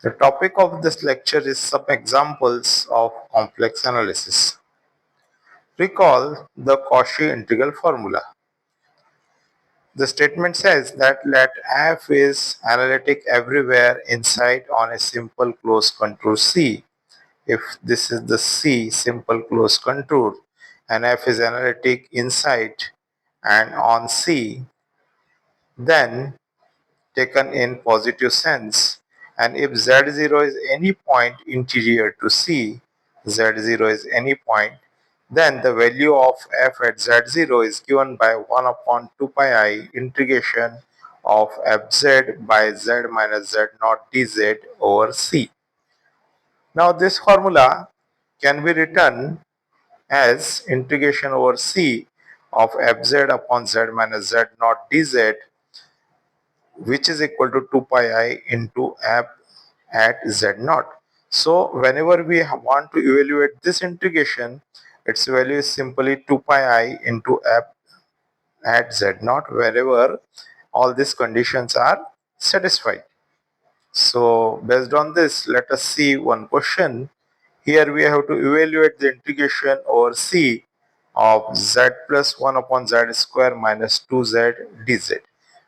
The topic of this lecture is some examples of complex analysis. Recall the Cauchy integral formula. The statement says that let f is analytic everywhere inside on a simple closed contour C. If this is the C simple closed contour and f is analytic inside and on C, then taken in positive sense, and if z0 is any point interior to C, z0 is any point, then the value of f at z0 is given by 1 upon 2 pi I integration of fz by z minus z naught dz over C. Now this formula can be written as integration over C of fz upon z minus z naught dz, which is equal to 2 pi I into f at z naught. So whenever we want to evaluate this integration, its value is simply 2 pi I into f at z naught wherever all these conditions are satisfied. So based on this, let us see one question. Here we have to evaluate the integration over C of z plus 1 upon z square minus 2z dz,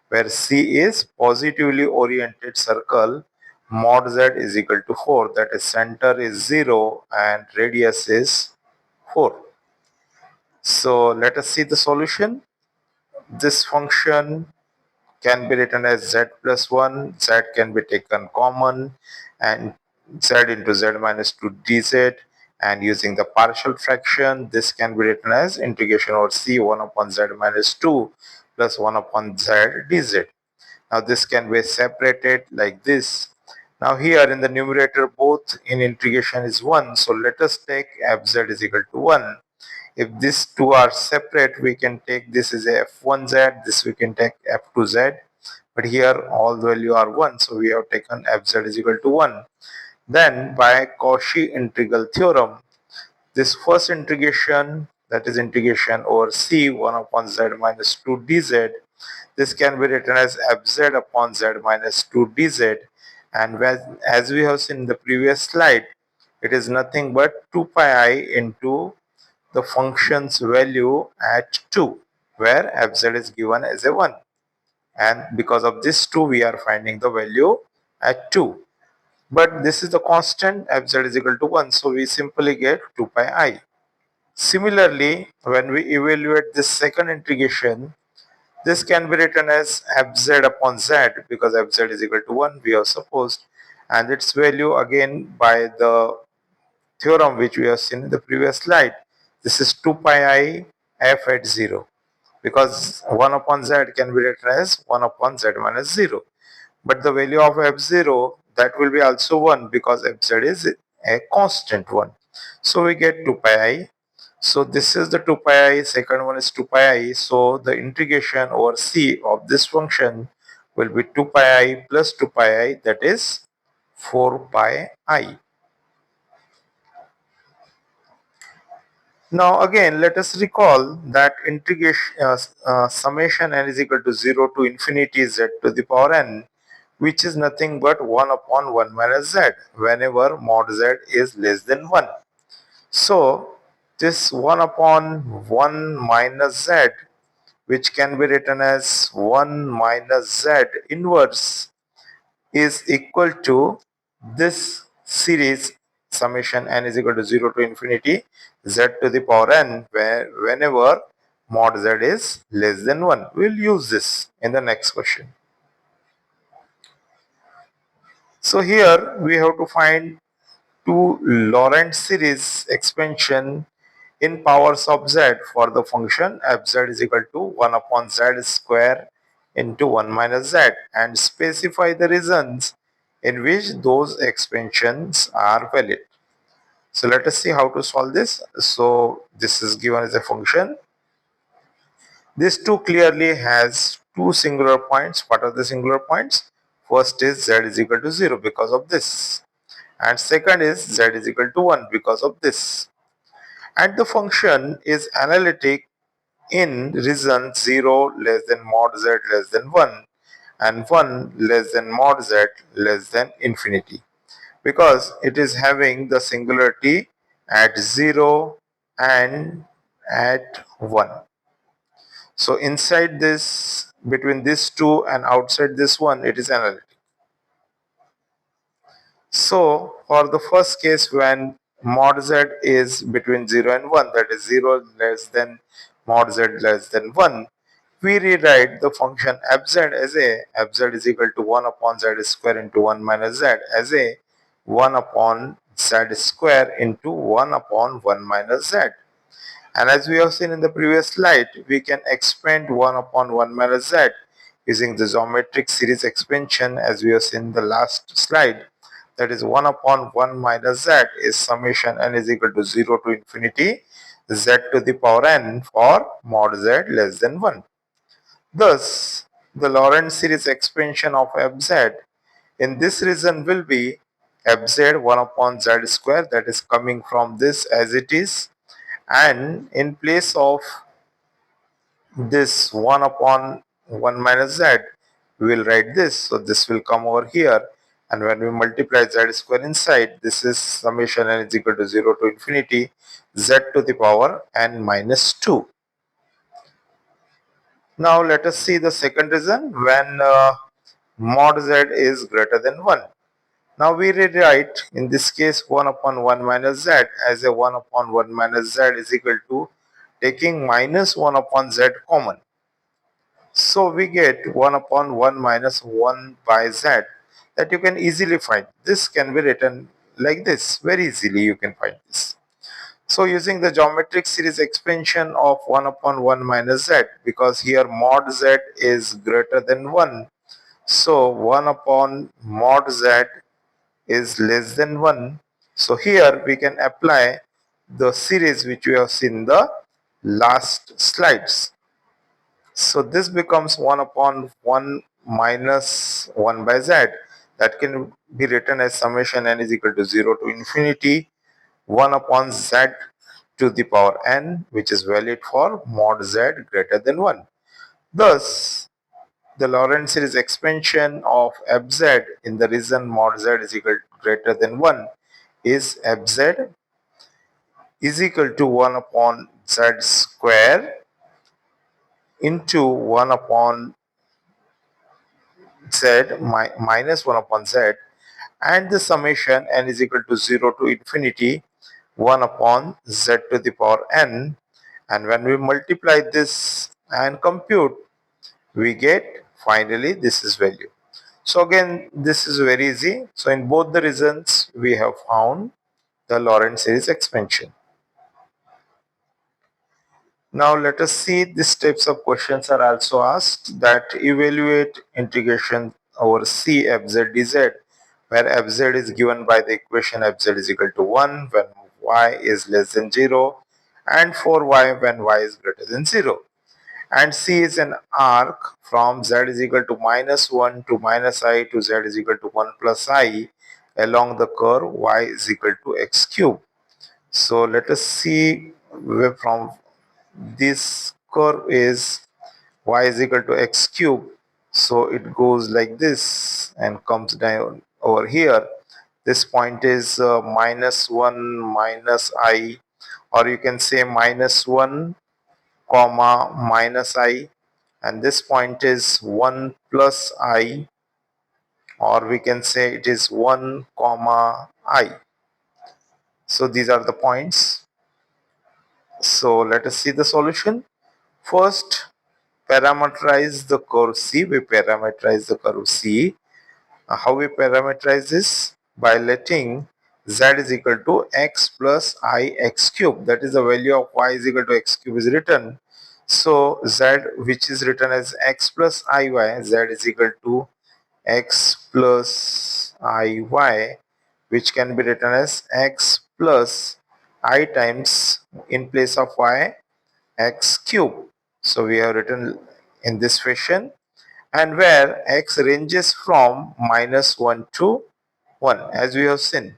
where C is positively oriented circle, mod z is equal to 4, that is center is 0 and radius is 4. So let us see the solution. This function can be written as z plus 1, z can be taken common, and z into z minus 2 dz, and using the partial fraction, this can be written as integration over c 1 upon z minus 2 plus 1 upon z dz. Now this can be separated like this. Now here in the numerator both in integration is 1, so let us take fz is equal to 1. If these two are separate, we can take this is a f1z, this we can take f2z, but here all the value are 1, so we have taken fz is equal to 1. Then by Cauchy integral theorem, this first integration, that is integration over c 1 upon z minus 2 dz, this can be written as fz upon z minus 2 dz, and as we have seen in the previous slide, it is nothing but 2 pi I into the function's value at 2, where fz is given as a 1, and because of this 2 we are finding the value at 2, but this is the constant fz is equal to 1, so we simply get 2 pi I. Similarly, when we evaluate this second integration, this can be written as fz upon z, because fz is equal to 1 we have supposed, and its value again by the theorem which we have seen in the previous slide, this is 2 pi I f at 0, because 1 upon z can be written as 1 upon z minus 0. But the value of f0, that will be also 1, because fz is a constant one. So we get 2 pi I. So this is the 2 pi I, second one is 2 pi I. So the integration over c of this function will be 2 pi I plus 2 pi I, that is 4 pi I. Now again, let us recall that integration summation n is equal to 0 to infinity z to the power n, which is nothing but 1 upon 1 minus z whenever mod z is less than 1. So this 1 upon 1 minus z, which can be written as 1 minus z inverse, is equal to this series summation n is equal to 0 to infinity z to the power n, where whenever mod z is less than 1. We'll use this in the next question. So here we have to find two Laurent series expansion in powers of z for the function fz is equal to 1 upon z square into 1 minus z, and specify the reasons in which those expansions are valid. So let us see how to solve this. So this is given as a function. This 2 clearly has two singular points. What are the singular points? First is z is equal to 0 because of this, and second is z is equal to 1 because of this. And the function is analytic in region 0 less than mod z less than 1 and 1 less than mod z less than infinity. because it is having the singularity at 0 and at 1. So inside this, between this two and outside this one, it is analytic. So for the first case, when mod z is between 0 and 1, that is 0 less than mod z less than 1, we rewrite the function fz as a fz is equal to 1 upon z square into 1 minus z as a 1 upon z square into 1 upon 1 minus z. And as we have seen in the previous slide, we can expand 1 upon 1 minus z using the geometric series expansion as we have seen in the last slide. That is 1 upon 1 minus z is summation n is equal to 0 to infinity z to the power n for mod z less than 1. Thus, the Lorentz series expansion of fz in this region will be fz 1 upon z square, that is coming from this as it is, and in place of this 1 upon 1 minus z, we will write this. So this will come over here, and when we multiply z square inside, this is summation n is equal to 0 to infinity z to the power n minus 2. Now let us see the second reason when mod z is greater than 1. Now we rewrite in this case 1 upon 1 minus z as a 1 upon 1 minus z is equal to taking minus 1 upon z common. So we get 1 upon 1 minus 1 by z that you can easily find. This can be written like this, very easily you can find this. So using the geometric series expansion of 1 upon 1 minus z, because here mod z is greater than 1, so 1 upon mod z is less than 1. So here we can apply the series which we have seen in the last slides. So this becomes 1 upon 1 minus 1 by z, that can be written as summation n is equal to 0 to infinity 1 upon z to the power n, which is valid for mod z greater than 1. Thus, the Lorentz series expansion of fz in the region mod z is equal to greater than 1 is fz is equal to 1 upon z square into 1 upon z minus 1 upon z, and the summation n is equal to 0 to infinity 1 upon z to the power n, and when we multiply this and compute, we get finally this is value. So again, this is very easy. So in both the regions we have found the Lorentz series expansion. Now let us see these types of questions are also asked, that evaluate integration over c fz dz, where fz is given by the equation fz is equal to 1 when y is less than 0 and for y when y is greater than 0. And c is an arc from z is equal to minus 1 to minus I to z is equal to 1 plus I along the curve y is equal to x cube. So let us see where from this curve is y is equal to x cube. So it goes like this and comes down over here. This point is minus 1 minus I, or you can say minus 1 comma minus I, and this point is 1 plus I, or we can say it is 1 comma I. So these are the points. So let us see the solution. First, parameterize the curve C. We parameterize the curve C. How we parameterize this? By letting z is equal to x plus I x cube. That is the value of y is equal to x cube is written. So z, which is written as x plus iy, z is equal to x plus iy, which can be written as x plus I times, in place of y, x cube. So we have written in this fashion, and where x ranges from minus 1 to 1 as we have seen,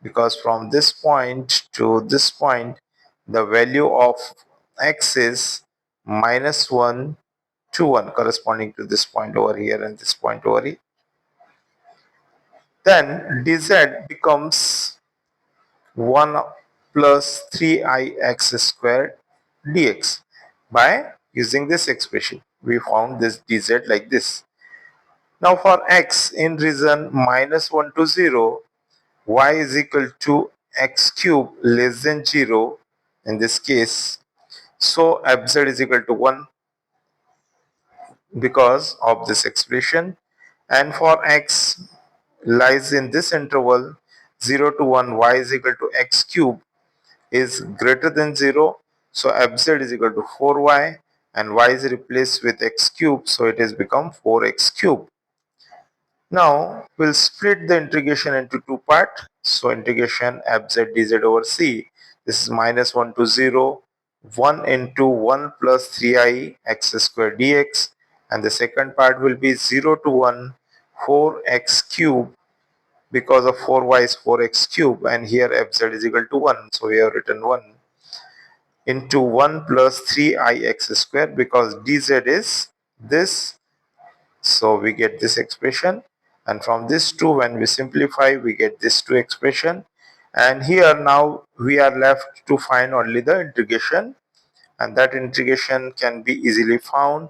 because from this point to this point the value of x is minus 1 to 1, corresponding to this point over here and this point over here. then dz becomes 1 plus 3ix squared dx. By using this expression, we found this dz like this. Now for x in region -1 to 0, y is equal to x cube less than 0 in this case. So fz is equal to 1 because of this expression. And for x lies in this interval 0 to 1, y is equal to x cube is greater than 0. So fz is equal to 4y and y is replaced with x cube. So it has become 4x cube. Now we'll split the integration into two parts. So integration fz dz over c. This is -1 to 0, 1 into 1 plus 3i x square dx. And the second part will be 0 to 1, 4x cube, because of 4y is 4x cube, and here fz is equal to 1. So we have written 1 into 1 plus 3ix square, because dz is this. So we get this expression, and from this 2 when we simplify we get this 2 expression. And here now we are left to find only the integration, and that integration can be easily found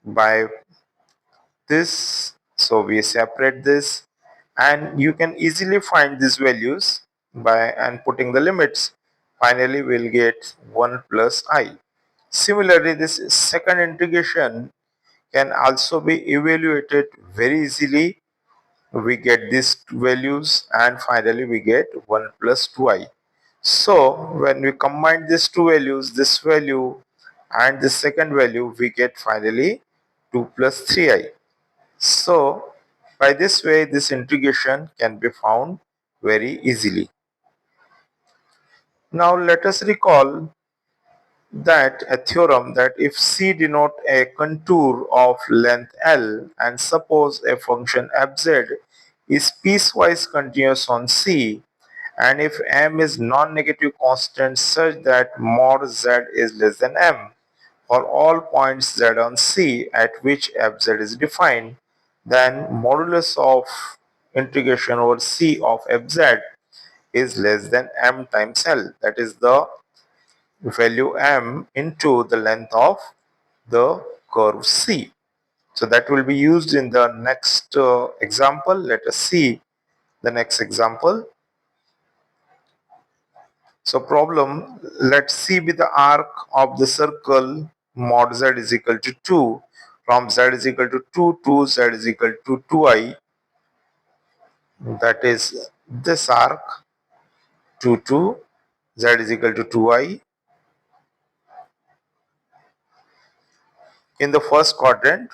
by this. So we separate this, and you can easily find these values by and putting the limits. Finally we'll get 1 plus I. Similarly, this second integration can also be evaluated very easily. We get these values and finally we get 1 plus 2i. So when we combine these two values, this value and the second value, we get finally 2 plus 3i. So by this way this integration can be found very easily. Now let us recall that a theorem that if C denote a contour of length L and suppose a function fz is piecewise continuous on C, and if m is non-negative constant such that mod z is less than m for all points z on C at which fz is defined, then modulus of integration over C of fz is less than m times L, that is the value m into the length of the curve C. So that will be used in the next example. Let us see the next example. So problem, let C be the arc of the circle mod z is equal to 2 from z is equal to 2 to z is equal to 2i, that is this arc 2 to z is equal to 2i in the first quadrant.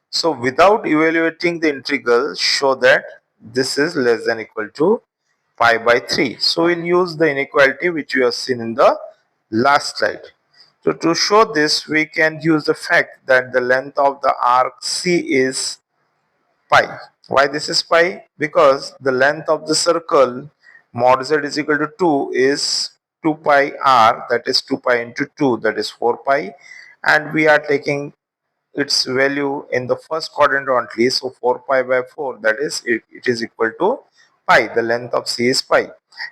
So without evaluating the integral, show that this is less than equal to pi by 3. So we'll use the inequality which we have seen in the last slide. So to show this, we can use the fact that the length of the arc C is pi. Why this is pi? Because the length of the circle mod z is equal to 2 is 2 pi r, that is 2 pi into 2, that is 4 pi, and we are taking its value in the first quadrant only. So 4 pi by 4, that is it is equal to pi. The length of C is pi,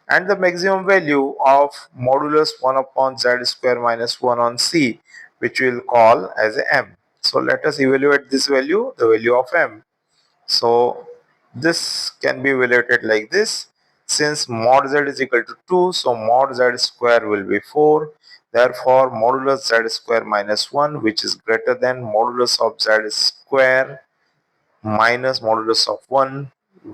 and the maximum value of modulus 1 upon z square minus 1 on C, which we will call as a m. So let us evaluate this value, the value of m. So this can be evaluated like this. Since mod z is equal to 2, so mod z square will be 4. Therefore, modulus z square minus 1, which is greater than modulus of z square minus modulus of 1.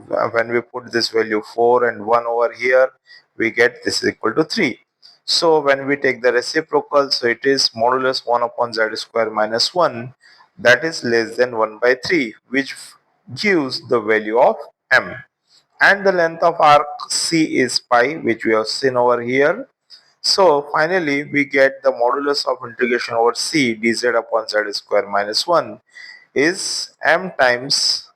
When we put this value 4 and 1 over here, we get this is equal to 3. So when we take the reciprocal, so it is modulus 1 upon z square minus 1, that is less than 1 by 3, which gives the value of m. And the length of arc C is pi, which we have seen over here. So finally we get the modulus of integration over C dz upon z square minus 1 is m times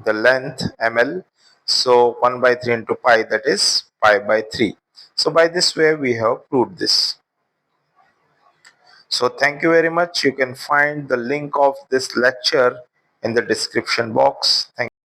the length ml. So 1 by 3 into pi, that is pi by 3. So by this way we have proved this. So thank you very much. You can find the link of this lecture in the description box. Thank you.